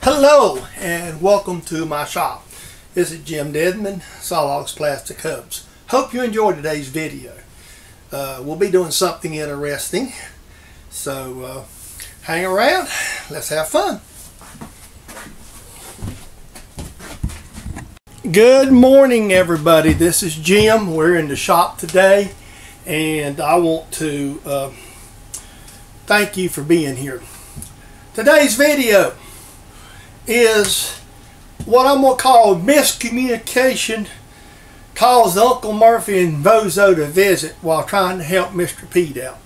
Hello and welcome to my shop. This is Jim Dedman, Sawlogs Plastic Hubs. Hope you enjoyed today's video. We'll be doing something interesting, so hang around, let's have fun. Good morning everybody, this is Jim. We're in the shop today and I want to thank you for being here. Today's video is what I'm going to call miscommunication caused Uncle Murphy and Bozo to visit while trying to help Mr. Pete out.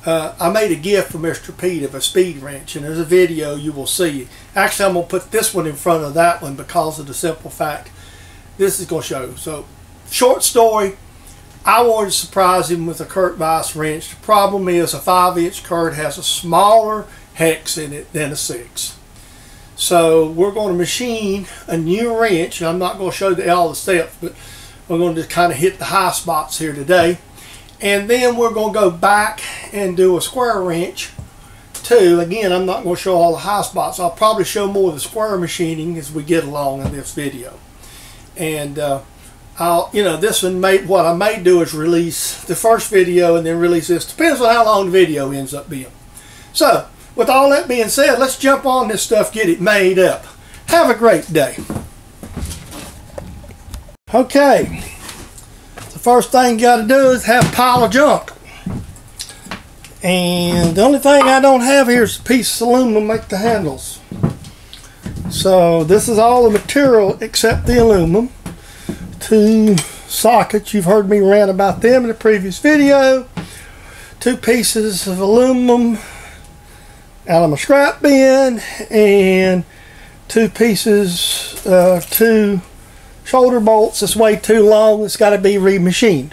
I made a gift for Mr. Pete of a speed wrench, and there's a video you will see. Actually, I'm going to put this one in front of that one because of the simple fact this is going to show. So, short story, I wanted to surprise him with a Kurt Weiss wrench. The problem is a 5-inch Kurt has a smaller hex in it than a 6. So we're going to machine a new wrench. I'm not going to show all the steps, but we're going to just kind of hit the high spots here today. And then we're going to go back and do a square wrench too. Again, I'm not going to show all the high spots. I'll probably show more of the square machining as we get along in this video. And this one what I may do is release the first video and then release this. Depends on how long the video ends up being. So, with all that being said, let's jump on this stuff, get it made up. Have a great day. Okay, the first thing you got to do is have a pile of junk. And the only thing I don't have here is a piece of aluminum to make the handles. So this is all the material except the aluminum. 2 sockets, you've heard me rant about them in the previous video. 2 pieces of aluminum out of my scrap bin, and 2 pieces, 2 shoulder bolts. That's way too long. It's got to be remachined.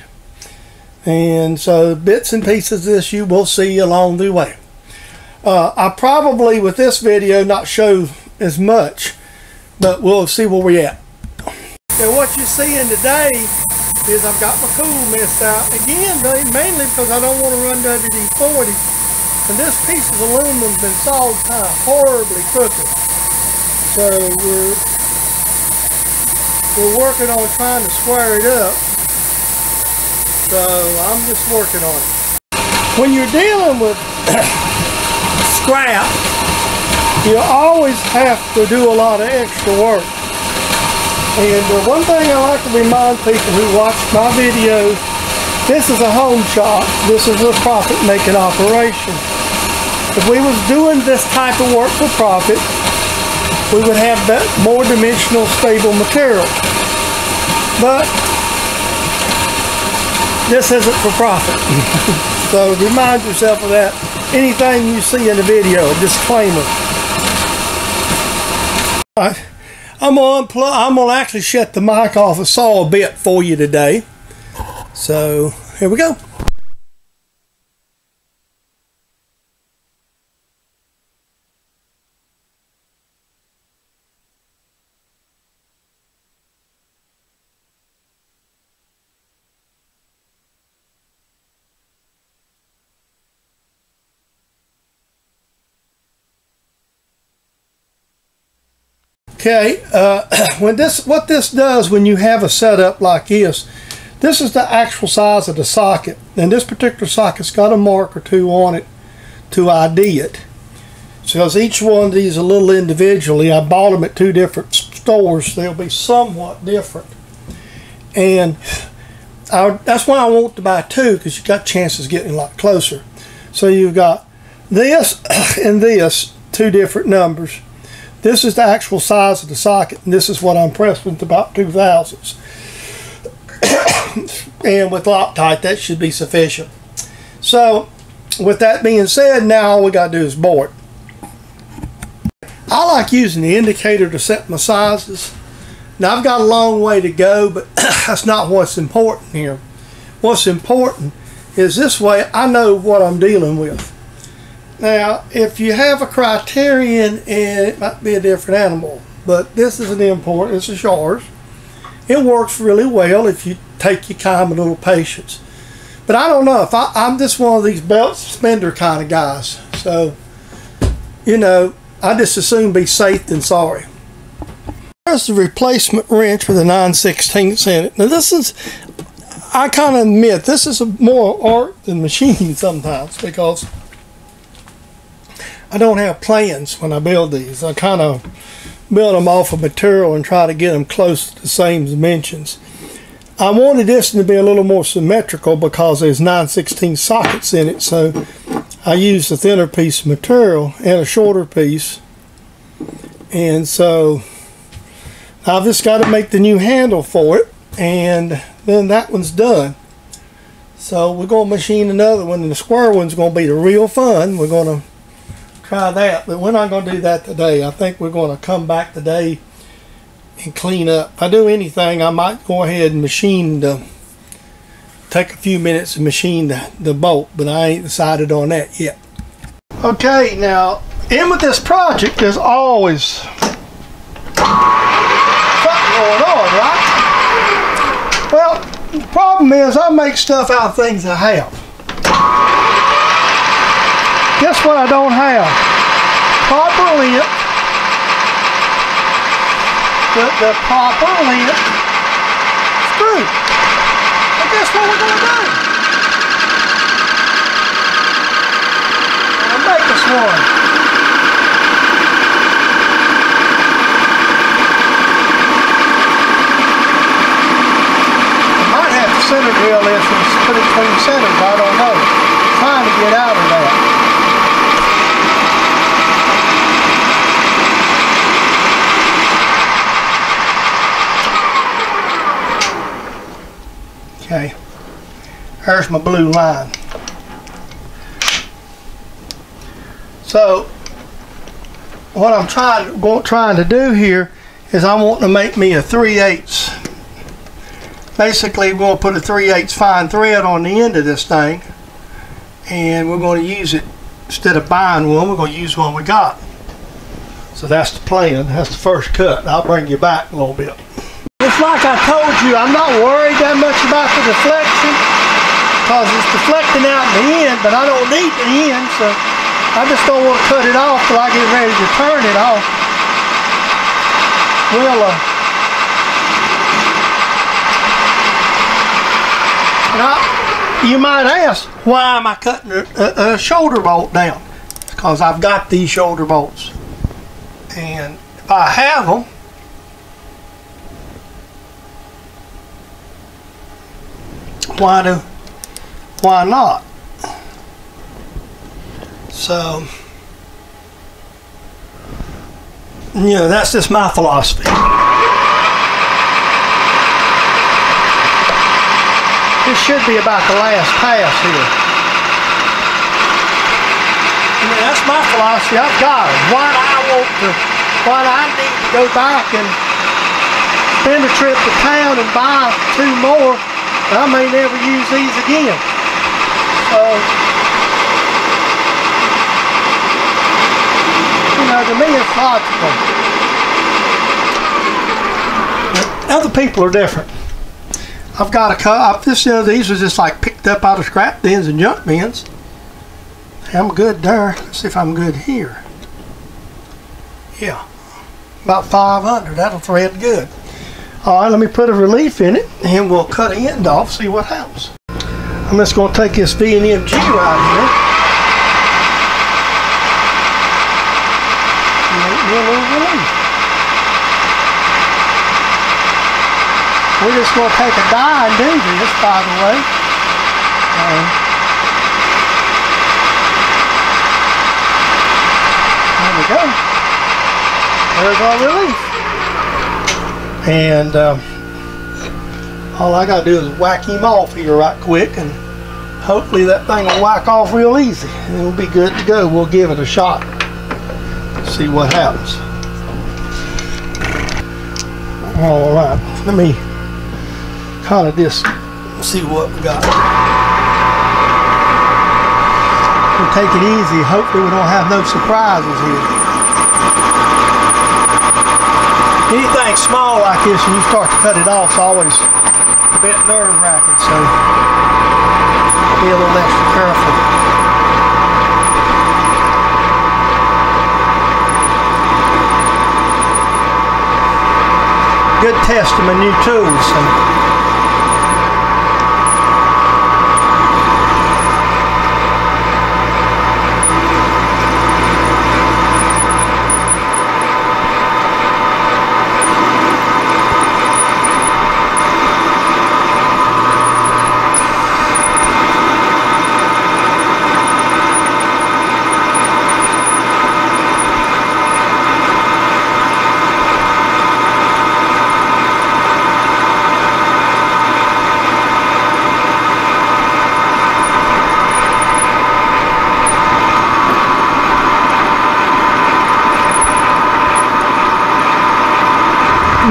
And so bits and pieces of this you will see along the way. I probably with this video not show as much, but we'll see where we're at. And what you're seeing today is I've got my cool missed out again, mainly because I don't want to run WD-40. And this piece of aluminum's been sawed kind of horribly crooked. So we're working on trying to square it up. So I'm just working on it. When you're dealing with scrap, you always have to do a lot of extra work. And one thing I like to remind people who watch my videos, this is a home shop. This is a profit-making operation. If we was doing this type of work for profit, we would have more dimensional, stable material. But this isn't for profit. So remind yourself of that. Anything you see in the video, a disclaimer. I'm gonna actually shut the mic off and saw a bit for you today. So here we go. Okay, what this does when you have a setup like this is the actual size of the socket. And this particular socket's got a mark or 2 on it to ID it. Because each one of these a little individually, I bought them at 2 different stores. They'll be somewhat different. And that's why I want to buy 2, because you got chances of getting a lot closer. So you've got this and this, 2 different numbers. This is the actual size of the socket, and this is what I'm pressing with about 2/1000. And with Loctite, that should be sufficient. So, with that being said, now all we got to do is bore it. I like using the indicator to set my sizes. Now, I've got a long way to go, but that's not what's important here. What's important is this way I know what I'm dealing with. Now, if you have a Criterion, and it might be a different animal, but this is an import, it's a Shars. It works really well if you take your time and a little patience. But I don't know, I'm just one of these belt suspender kind of guys. So, you know, I just as soon be safe than sorry. There's the replacement wrench with a 9/16 in it. Now this is, I kind of admit, this is more art than machining sometimes, because I don't have plans when I build these. I kind of build them off of material and try to get them close to the same dimensions. I wanted this to be a little more symmetrical because there's 9/16 sockets in it, so I used a thinner piece of material and a shorter piece. And so I've just got to make the new handle for it, and then that one's done. So we're going to machine another one, and the square one's going to be the real fun. We're going to try that, but we're not going to do that today. I think we're going to come back today and clean up. If I do anything, I might go ahead and take a few minutes and machine the bolt, but I ain't decided on that yet. Okay, now in with this project, there's always something going on, right? Well, the problem is I make stuff out of things I have. Guess what I don't have? Proper length. The proper length screw. And guess what we're going to do? I'll make us one. I might have to center drill this and put it between centers. I don't know. I'm trying to get out of that. Okay, there's my blue line. So what I'm trying to do here is I want to make me a 3/8. Basically, we're going to put a 3/8 fine thread on the end of this thing, and we're going to use it instead of buying one. We're going to use one we got. So that's the plan. That's the first cut. I'll bring you back a little bit. It's like I told you, I'm not worried that much about the deflection because it's deflecting out in the end, but I don't need the end, so I just don't want to cut it off till I get ready to turn it off. Well, now, you might ask, why am I cutting a shoulder bolt down? Because I've got these shoulder bolts, and if I have them, why not? So, you know, that's just my philosophy. This should be about the last pass here. I mean, that's my philosophy. I've got it. Why do I need to go back and spend a trip to town and buy 2 more? I may never use these again. So, you know, to me it's logical. But other people are different. I've got a cut. These are just like picked up out of scrap bins and junk bins. I'm good there. Let's see if I'm good here. Yeah, about 500. That'll thread good. Alright, let me put a relief in it and we'll cut the end off, see what happens. I'm just going to take this V&MG right here. Make me a little relief. We're just going to take a die and do this, by the way. There we go. There's our relief. And all I gotta do is whack him off here right quick, and hopefully that thing will whack off real easy and it'll be good to go. We'll give it a shot, see what happens. All right, let me kind of just see what we got. We'll take it easy. Hopefully we don't have no surprises here. Anything small like this, when you start to cut it off, it's always a bit nerve-wracking, so be a little extra careful. testing my new tools. So.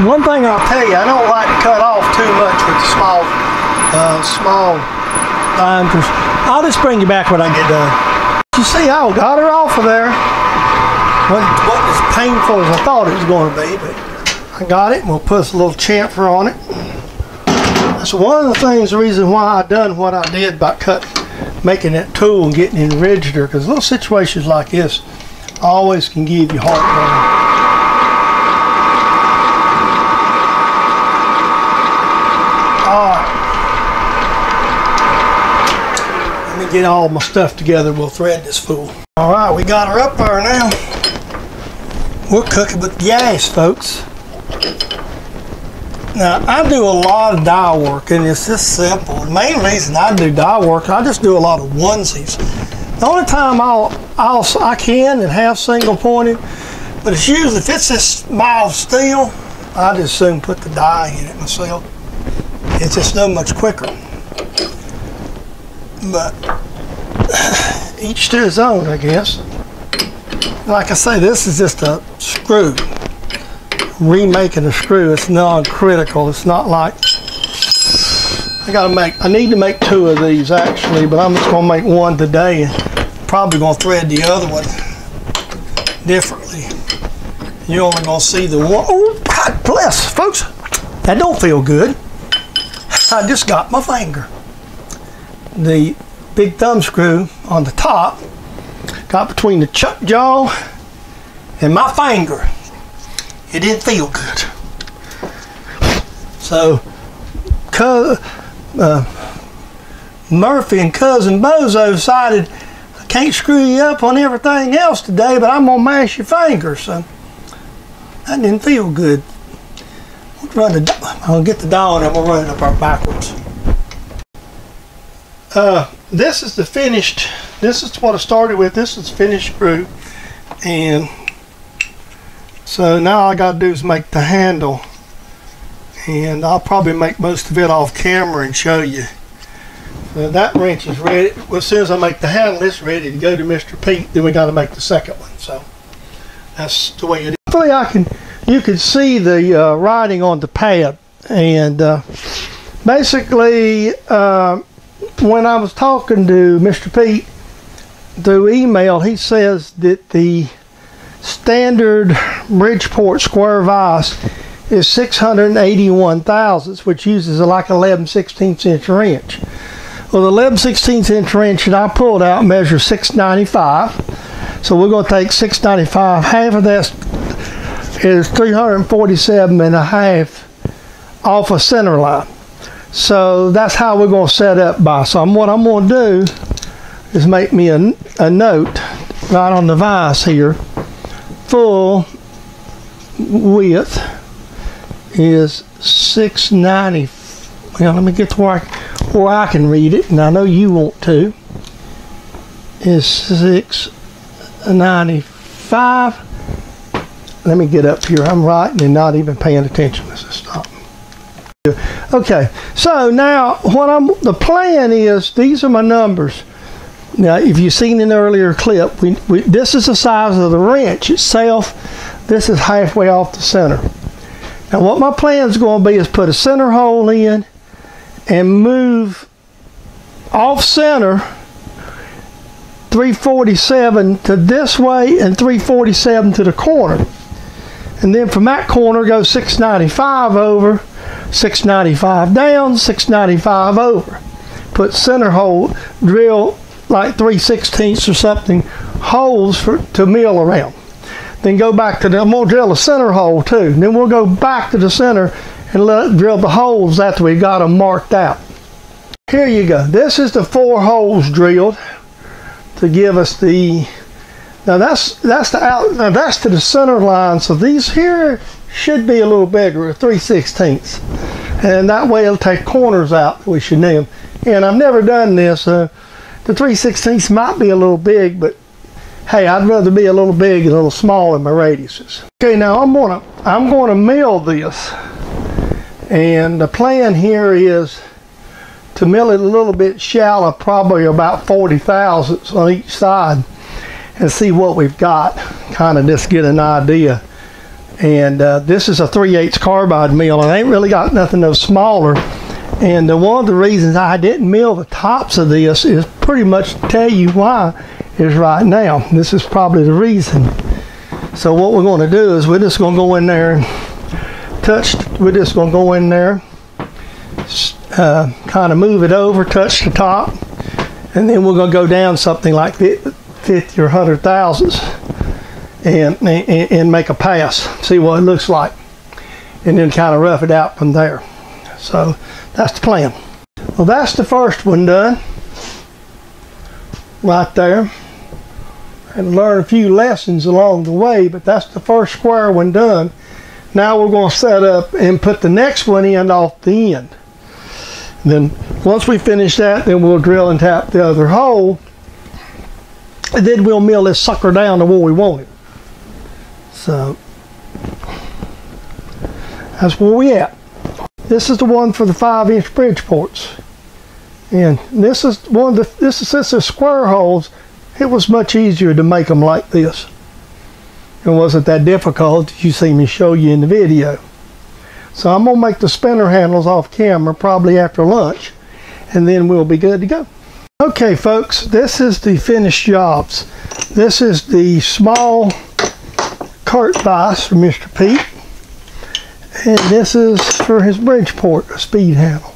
One thing I'll tell you, I don't like to cut off too much with the small diameters. I'll just bring you back when I get done. You see, I got her off of there. Wasn't as painful as I thought it was going to be, but I got it, and we'll put a little chamfer on it. That's one of the things, the reason why I done what I did about making that tool and getting it in register, because little situations like this always can give you heartburn. Let me get all my stuff together. We'll thread this fool. All right, we got her up there now. We're cooking with gas, folks. Now, I do a lot of dye work, and it's just simple. The main reason I do dye work, I just do a lot of onesies. The only time I can and have single pointed, but it's usually, if it's this mild steel, I just soon put the dye in it myself. It's just so much quicker. But each to his own, I guess. Like I say, this is just a screw. Remaking a screw. It's non-critical. It's not like I need to make two of these actually, but I'm just gonna make one today and probably gonna thread the other one differently. You're only gonna see the one. Oh, God bless, folks. That don't feel good. I just got my finger. The big thumb screw on the top got between the chuck jaw and my finger. It didn't feel good. So Murphy and cousin Bozo decided, I can't screw you up on everything else today, but I'm gonna mash your finger. So that didn't feel good. I'll get the dial and I'm gonna run it up backwards. This is the finished. This is what I started with. This is the finished screw, and so now all I got to do is make the handle, and I'll probably make most of it off camera and show you. So that wrench is ready. Well, as soon as I make the handle, it's ready to go to Mr. Pete. Then we got to make the second one. So that's the way it is. Hopefully you can see the writing on the pad, and basically when I was talking to Mr. Pete through email, he says that the standard Bridgeport square vise is 681 thousandths, which uses like 11/16 inch wrench. Well, the 11/16 inch wrench that I pulled out measures 695. So we're going to take 695. Half of that is 347 and a half off a center line. So that's how we're going to set up by. So what I'm going to do is make me a note right on the vise here. Full width is 690. Well, let me get to where I can read it, and I know you want to. Is 695. Let me get up here. I'm writing and not even paying attention. Let's just stop. Okay, so now the plan is, these are my numbers. Now, if you've seen an earlier clip, this is the size of the wrench itself. This is halfway off the center. Now, what my plan is going to be is put a center hole in and move off center 347 to this way and 347 to the corner. And then from that corner go 695 over, 695 down, 695 over. Put center hole, drill like 3/16 or something holes to mill around. Then go back to I'm going to drill a center hole too. Then we'll go back to the center and drill the holes after we got them marked out. Here you go. This is the 4 holes drilled to give us the. Now that's to the center line. So these here should be a little bigger, 3/16, and that way it'll take corners out. We should need them. And I've never done this. The 3/16 might be a little big, but hey, I'd rather be a little big and a little small in my radiuses. Okay, now I'm gonna mill this, and the plan here is to mill it a little bit shallow, probably about 40 thousandths on each side, and see what we've got, kind of just get an idea. And this is a 3/8 carbide mill, and I ain't really got nothing no smaller. And one of the reasons I didn't mill the tops of this is pretty much to tell you why is right now. This is probably the reason. So what we're going to do is we're just going to go in there and we're just going to go in there, kind of move it over, touch the top, and then we're going to go down something like 50 or 100 thousandths and make a pass, see what it looks like, and then kind of rough it out from there. So that's the plan. Well, that's the first one done right there. And learn a few lessons along the way, but that's the first square one done. Now we're going to set up and put the next one in off the end. Then once we finish that, then we'll drill and tap the other hole, and then we'll mill this sucker down to where we want it. So that's where we at. This is the one for the 5-inch Bridgeports, and this is one of the since they're square holes, it was much easier to make them like this. It wasn't that difficult, as you see me show you in the video. So I'm gonna make the spinner handles off camera probably after lunch, and then we'll be good to go. Okay folks, this is the finished jobs. This is the small cart vise for Mr. Pete, and this is for his Bridgeport, a speed handle.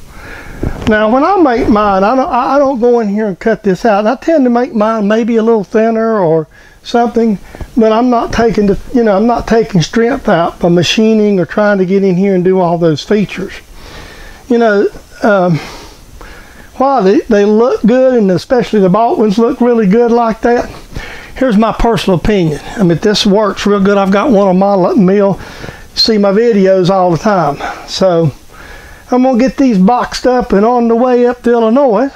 Now when I make mine, I don't go in here and cut this out. I tend to make mine maybe a little thinner or something, but I'm not taking I'm not taking strength out by machining or trying to get in here and do all those features. While they look good, and especially the bought ones look really good like that, here's my personal opinion. I mean, this works real good. I've got one on my mill. See my videos all the time. So I'm gonna get these boxed up and on the way up to Illinois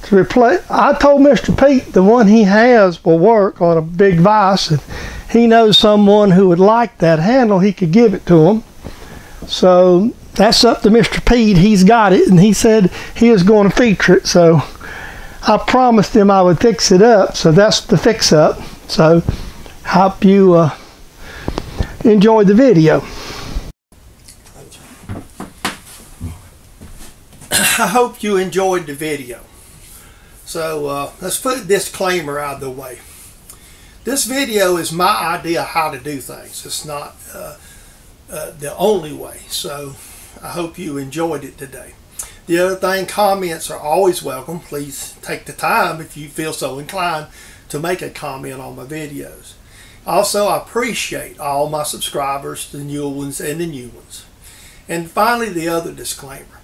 to replace. I told Mr. Pete the one he has will work on a big vise, and he knows someone who would like that handle. He could give it to him. So that's up to Mr. Pete. He's got it, and he said he is going to feature it. So I promised him I would fix it up. So that's the fix up. So hope you enjoy the video. I hope you enjoyed the video. So let's put a disclaimer out of the way. This video is my idea how to do things. It's not the only way. So I hope you enjoyed it today. The other thing, comments are always welcome. Please take the time, if you feel so inclined, to make a comment on my videos. Also, I appreciate all my subscribers, the new ones and the new ones. And finally, the other disclaimer.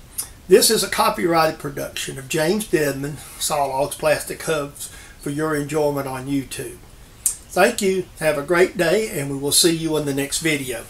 This is a copyrighted production of James Dedman, Sawlogs Plastic Hubs, for your enjoyment on YouTube. Thank you, have a great day, and we will see you in the next video.